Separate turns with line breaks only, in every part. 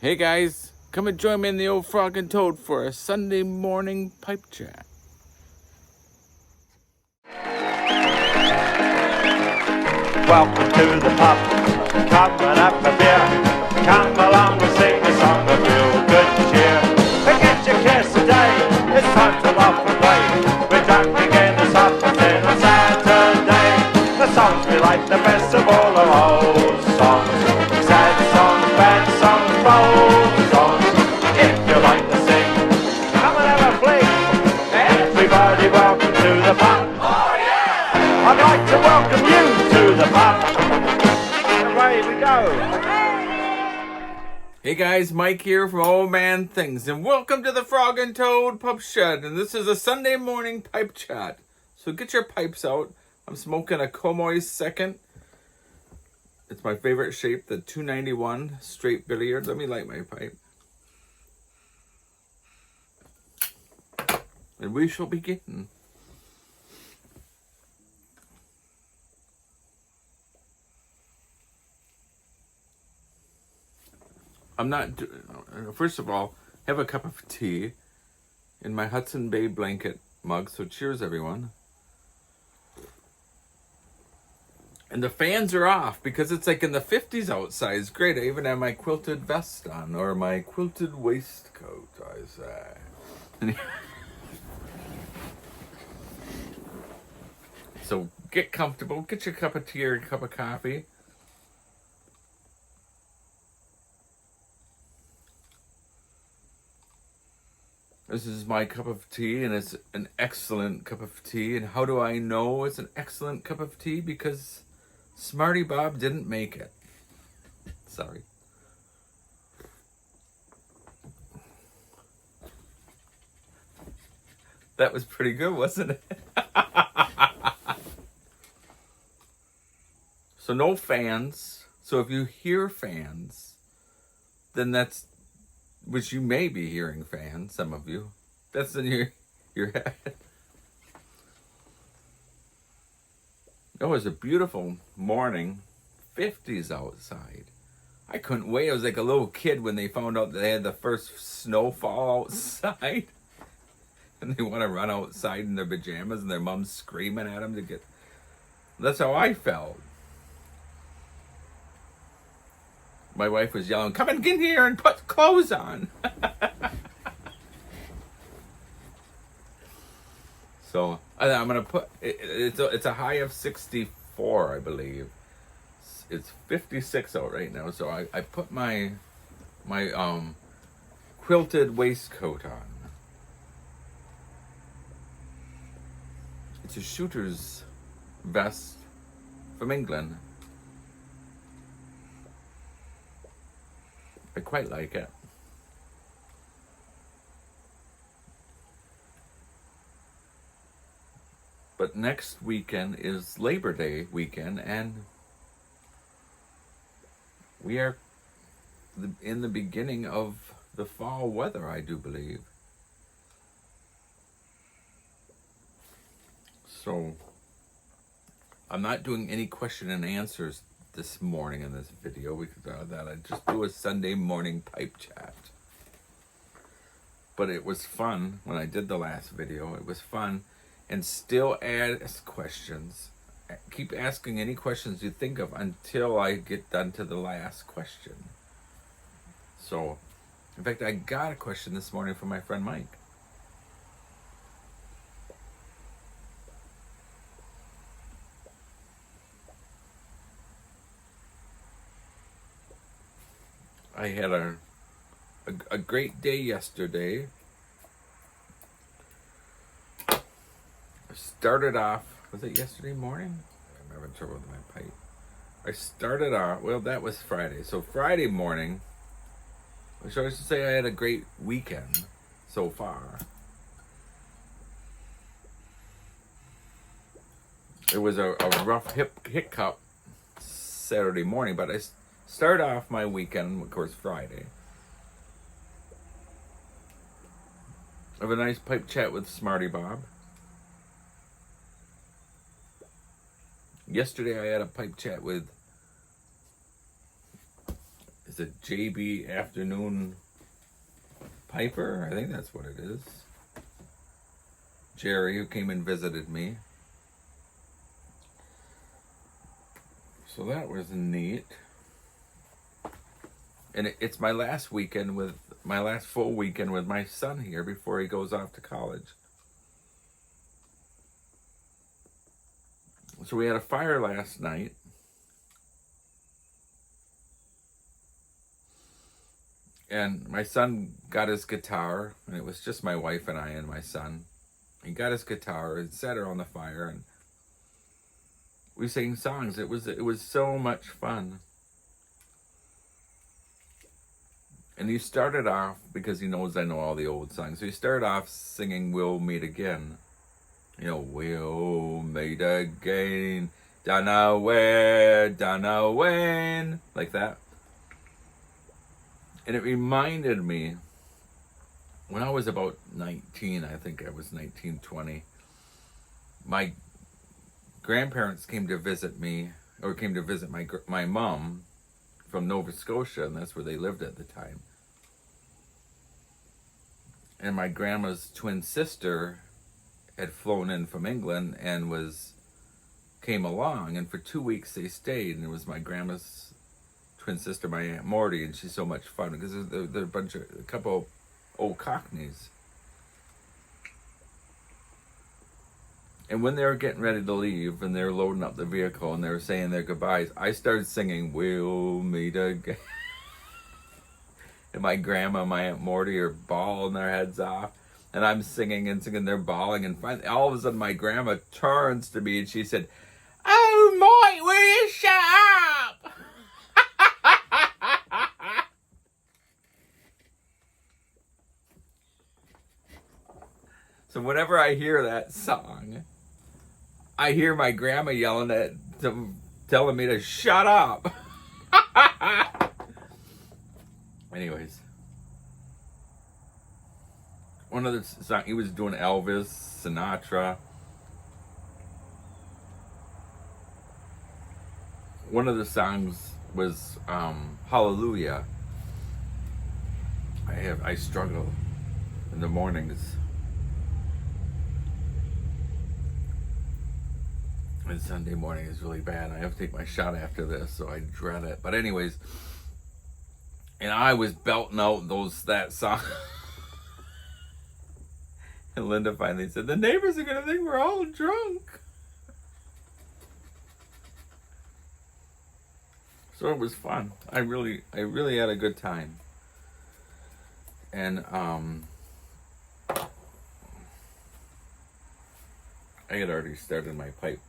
Hey guys, come and join me in the old Frog and Toad for a Sunday morning pipe chat.
Welcome to the pub, come and have a beer. Come along and sing a song of real good cheer. Forget your cares today, it's time to laugh and play. We're drunk again this afternoon on Saturday. The songs we like the best of all are old songs. Sad songs, bad songs, bold songs. If you like to sing, come and have a fling. Everybody welcome to the pub. I'd like to welcome you to the pub. Away we go.
Hey guys, Mike here from Old Man Things, and welcome to the Frog and Toad Pub Shed. And this is a Sunday morning pipe chat. So get your pipes out. I'm smoking a Comoy's Second. It's my favorite shape, the 291 straight billiard. Let me light my pipe. And we shall begin. First of all, have a cup of tea in my Hudson Bay blanket mug. So cheers, everyone. And the fans are off because it's like in the 50s outside. It's great. I even have my quilted vest on, or my quilted waistcoat, I say. So get comfortable. Get your cup of tea or a cup of coffee. This is my cup of tea, and it's an excellent cup of tea. And how do I know it's an excellent cup of tea? Because Smarty Bob didn't make it. Sorry. That was pretty good, wasn't it? So no fans. So if you hear fans, then that's, which you may be hearing fans, some of you. That's in your head. It was a beautiful morning, 50s outside. I couldn't wait. I was like a little kid when they found out that they had the first snowfall outside. And they want to run outside in their pajamas and their mom's screaming at them to get... That's how I felt. My wife was yelling, "Come and get in here and put clothes on." So I'm gonna put it's a high of 64, I believe. It's 56 out right now, so I put my quilted waistcoat on. It's a shooter's vest from England. I quite like it. But next weekend is Labor Day weekend, and we are in the beginning of the fall weather, I do believe. So I'm not doing any question and answers this morning in this video because of that. I just do a Sunday morning pipe chat. But it was fun when I did the last video. It was fun. And still ask questions. Keep asking any questions you think of until I get done to the last question. So, in fact, I got a question this morning from my friend Mike. I had a great day yesterday. I started off, was it yesterday morning? I'm having trouble with my pipe. I started off, well, that was Friday. So Friday morning, which I should say I had a great weekend so far. It was a rough hiccup Saturday morning, but I start off my weekend, of course, Friday. I have a nice pipe chat with Smarty Bob. Yesterday I had a pipe chat with Is it JB Afternoon Piper? I think that's what it is. Jerry, who came and visited me. So that was neat. And it's my last full weekend with my son here before he goes off to college. So we had a fire last night. And my son got his guitar, and it was just my wife and I and my son. He got his guitar and sat around the fire, and we sang songs. It was so much fun. And he started off, because he knows I know all the old songs, so he started off singing We'll Meet Again. You know, we'll meet again, don't know where, don't know when, like that. And it reminded me, when I was about 19, I think I was 19, 20, my grandparents came to visit me, or came to visit my mom from Nova Scotia, and that's where they lived at the time. And my grandma's twin sister had flown in from England and came along, and for 2 weeks they stayed, and it was my grandma's twin sister, my Aunt Morty, and she's so much fun because they're a couple old Cockneys. And when they were getting ready to leave and they were loading up the vehicle and they were saying their goodbyes, I started singing We'll Meet Again. And my grandma and my Aunt Morty are bawling their heads off. And I'm singing and singing, they're bawling. And finally, all of a sudden, my grandma turns to me and she said, "Oh, Mike, will you shut up?" So whenever I hear that song, I hear my grandma yelling telling me to shut up. Anyways. One of the songs, he was doing Elvis, Sinatra. One of the songs was Hallelujah. I struggle in the mornings. And Sunday morning is really bad. I have to take my shot after this, so I dread it. But anyways, and I was belting out that song. And Linda finally said, "The neighbors are going to think we're all drunk." So it was fun. I really had a good time. And I had already started my pipe.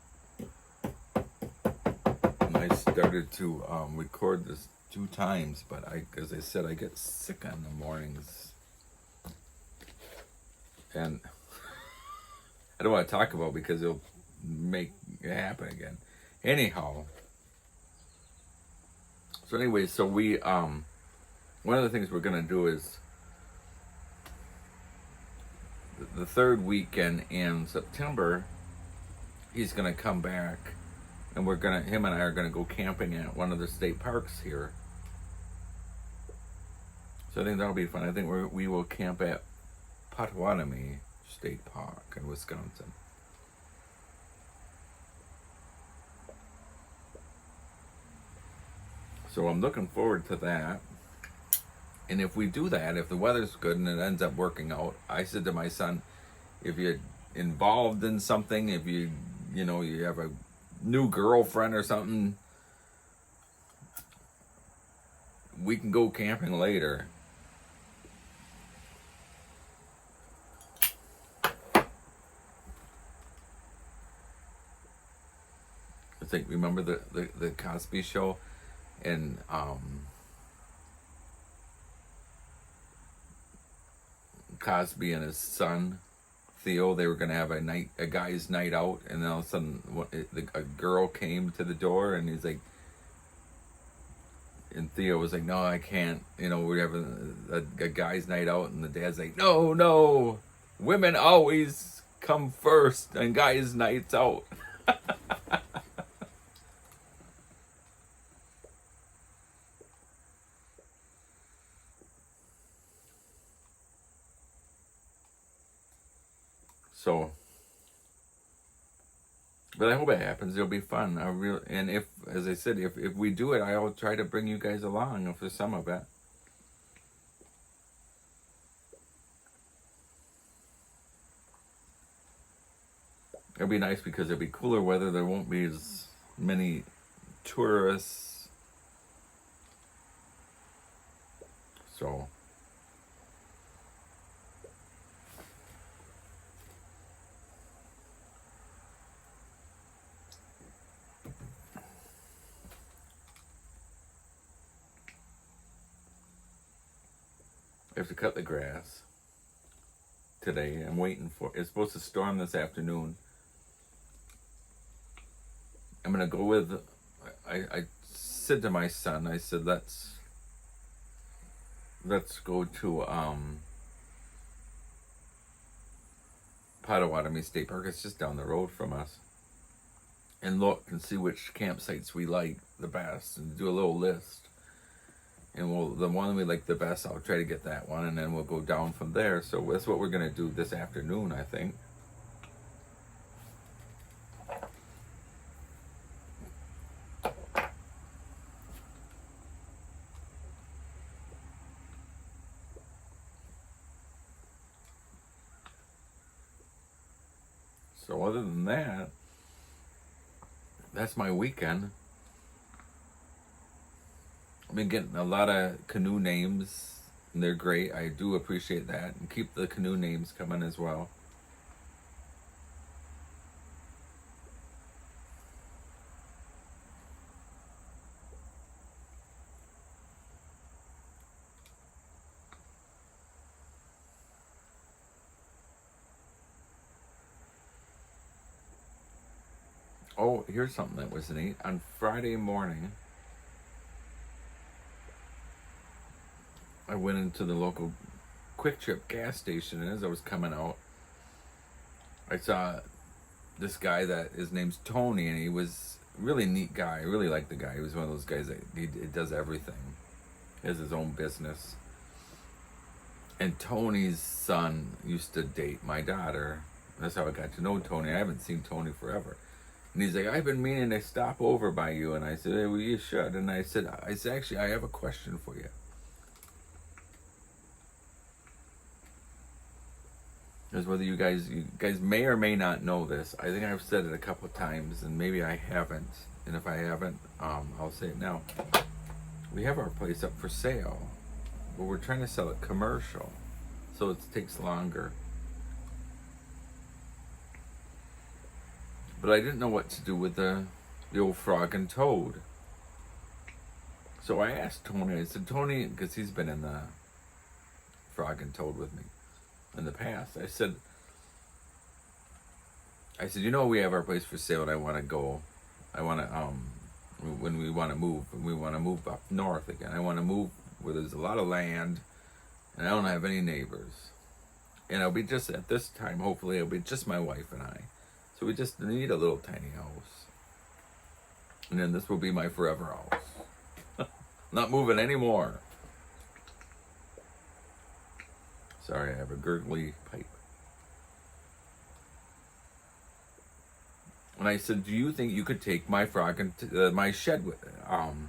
And I started to record this 2 times, but as I said, I get sick on the mornings. And I don't want to talk about it because it'll make it happen again. Anyhow. So anyway, so we, one of the things we're going to do is the third weekend in September, he's going to come back and him and I are going to go camping at one of the state parks here. So I think that'll be fun. I think we will camp at Potawatomi State Park in Wisconsin. So I'm looking forward to that. And if we do that, if the weather's good and it ends up working out, I said to my son, if you're involved in something, if you have a new girlfriend or something, we can go camping later. I think, remember the Cosby Show, and Cosby and his son Theo, they were gonna have a guy's night out, and then all of a sudden a girl came to the door, and he's like, and Theo was like, "No, I can't. We're having a guy's night out," and the dad's like, "No, women always come first, and guys' nights out." But I hope it happens. It'll be fun. And if, as I said, if we do it, I'll try to bring you guys along for some of it. It'll be nice because it'll be cooler weather. There won't be as many tourists. So. I have to cut the grass today. I'm waiting for it's supposed to storm this afternoon. I'm gonna go with I said to my son, I said let's go to Potawatomi State Park. It's just down the road from us. And look and see which campsites we like the best and do a little list. And the one we like the best, I'll try to get that one, and then we'll go down from there. So that's what we're gonna do this afternoon, I think. So other than that, that's my weekend. I've been getting a lot of canoe names, and they're great. I do appreciate that. And keep the canoe names coming as well. Oh, here's something that was neat. On Friday morning, I went into the local Quick Trip gas station, and as I was coming out, I saw this guy that his name's Tony, and he was a really neat guy. I really liked the guy. He was one of those guys that he does everything. He has his own business. And Tony's son used to date my daughter. That's how I got to know Tony. I haven't seen Tony forever. And he's like, I've been meaning to stop over by you. And I said, hey, well, you should. And I said, actually, I have a question for you. Because whether you guys may or may not know this, I think I've said it a couple of times, and maybe I haven't. And if I haven't, I'll say it now. We have our place up for sale, but we're trying to sell it commercial, so it takes longer. But I didn't know what to do with the old frog and toad. So I asked Tony, I said, Tony, because he's been in the frog and toad with me in the past. I said, you know, we have our place for sale, and I want to go. I want to, when we want to move up north again. I want to move where there's a lot of land, and I don't have any neighbors. And it'll be just, at this time, hopefully, it'll be just my wife and I. So we just need a little tiny house. And then this will be my forever house. Not moving anymore. Sorry, I have a gurgly pipe. And I said, do you think you could take my frog and my shed with it? And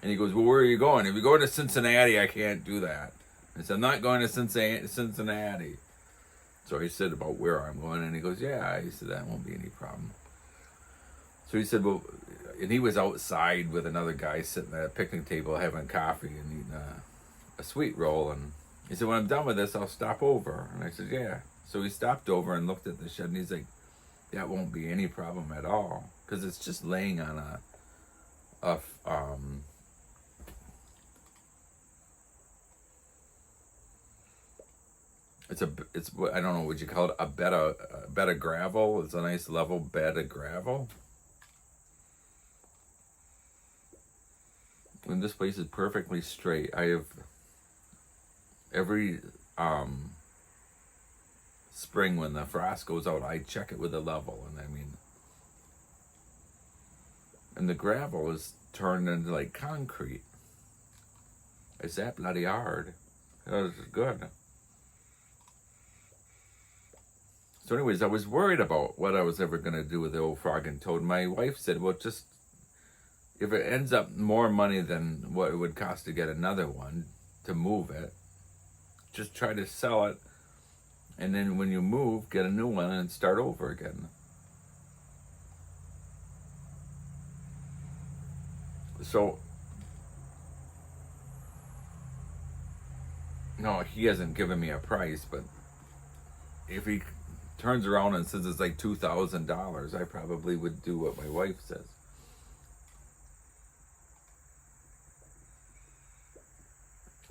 he goes, well, where are you going? If you're going to Cincinnati, I can't do that. I said, I'm not going to Cincinnati. So he said about where I'm going, and he goes, yeah. He said, that won't be any problem. So he said, well, and he was outside with another guy sitting at a picnic table having coffee and eating a sweet roll. And he said, when I'm done with this, I'll stop over. And I said, yeah. So he stopped over and looked at the shed, and he's like, that won't be any problem at all, because it's just laying on it's what I don't know what you call it, a bed of gravel. It's a nice level bed of gravel. And this place is perfectly straight. I have every spring when the frost goes out, I check it with a level, and the gravel is turned into like concrete. It's that bloody hard. It was good. So anyways, I was worried about what I was ever going to do with the old frog and toad. My wife said, well, just, if it ends up more money than what it would cost to get another one, to move it, just try to sell it. And then when you move, get a new one and start over again. So, no, he hasn't given me a price, but if he turns around and says it's like $2,000, I probably would do what my wife says.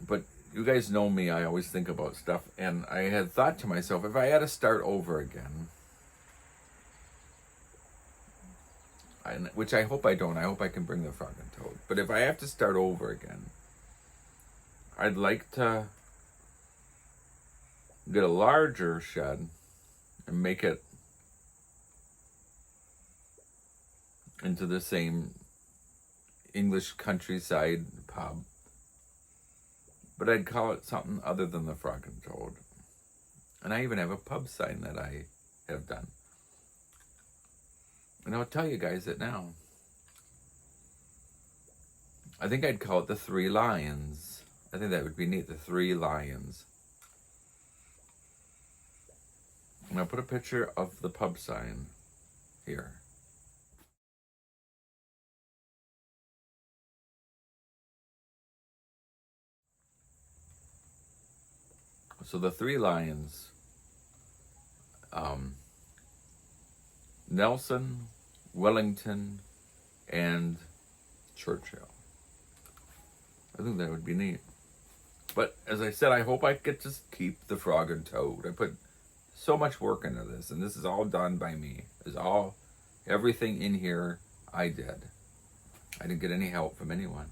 But you guys know me, I always think about stuff, and I had thought to myself, if I had to start over again, which I hope I don't, I hope I can bring the frog and toad, but if I have to start over again, I'd like to get a larger shed and make it into the same English countryside pub. But I'd call it something other than the Frog and Toad. And I even have a pub sign that I have done. And I'll tell you guys it now. I think I'd call it the Three Lions. I think that would be neat, the Three Lions. And I'll put a picture of the pub sign here. So the Three Lions, Nelson, Wellington, and Churchill. I think that would be neat. But as I said, I hope I get to keep the Frog and Toad. I put so much work into this, and this is all done by me. Everything in here I did. I didn't get any help from anyone.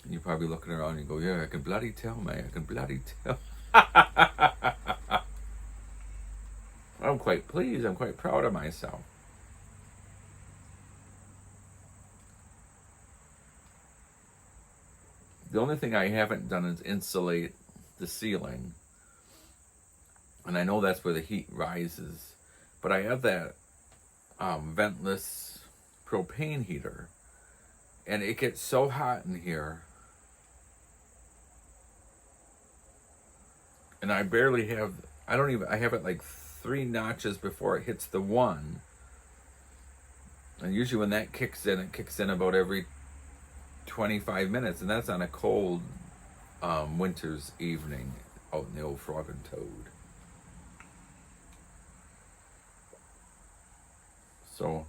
You're probably looking around and you go, yeah, I can bloody tell, man. I can bloody tell. I'm quite pleased. I'm quite proud of myself. The only thing I haven't done is insulate the ceiling. And I know that's where the heat rises. But I have that ventless propane heater. And it gets so hot in here. And I barely have, I have it like 3 notches before it hits the 1. And usually when that kicks in, it kicks in about every 25 minutes. And that's on a cold winter's evening out in the old Frog and Toad. So,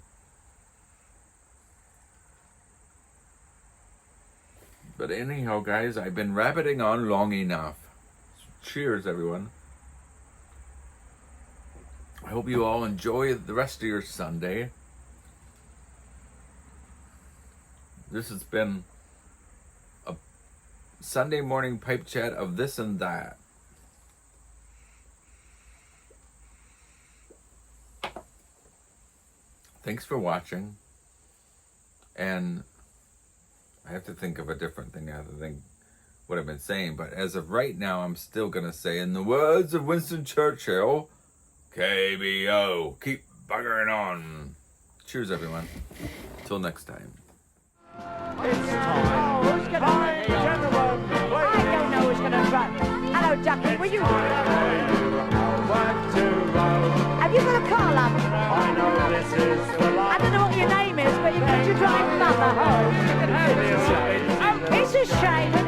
but anyhow, guys, I've been rabbiting on long enough. Cheers, everyone. I hope you all enjoy the rest of your Sunday. This has been a Sunday morning pipe chat of this and that. Thanks for watching. And I have to think of a different thing. I have to think what I've been saying. But as of right now, I'm still going to say, in the words of Winston Churchill, KBO, keep buggering on. Cheers, everyone. Till next time.
It's time.
Who's gonna run?
Gentlemen,
I don't know who's gonna run. Hello, Ducky, will you run? Have you got a car, love?
I know this is the
I
last.
don't know what your name is, but you get to drive Mother home. It's a shame.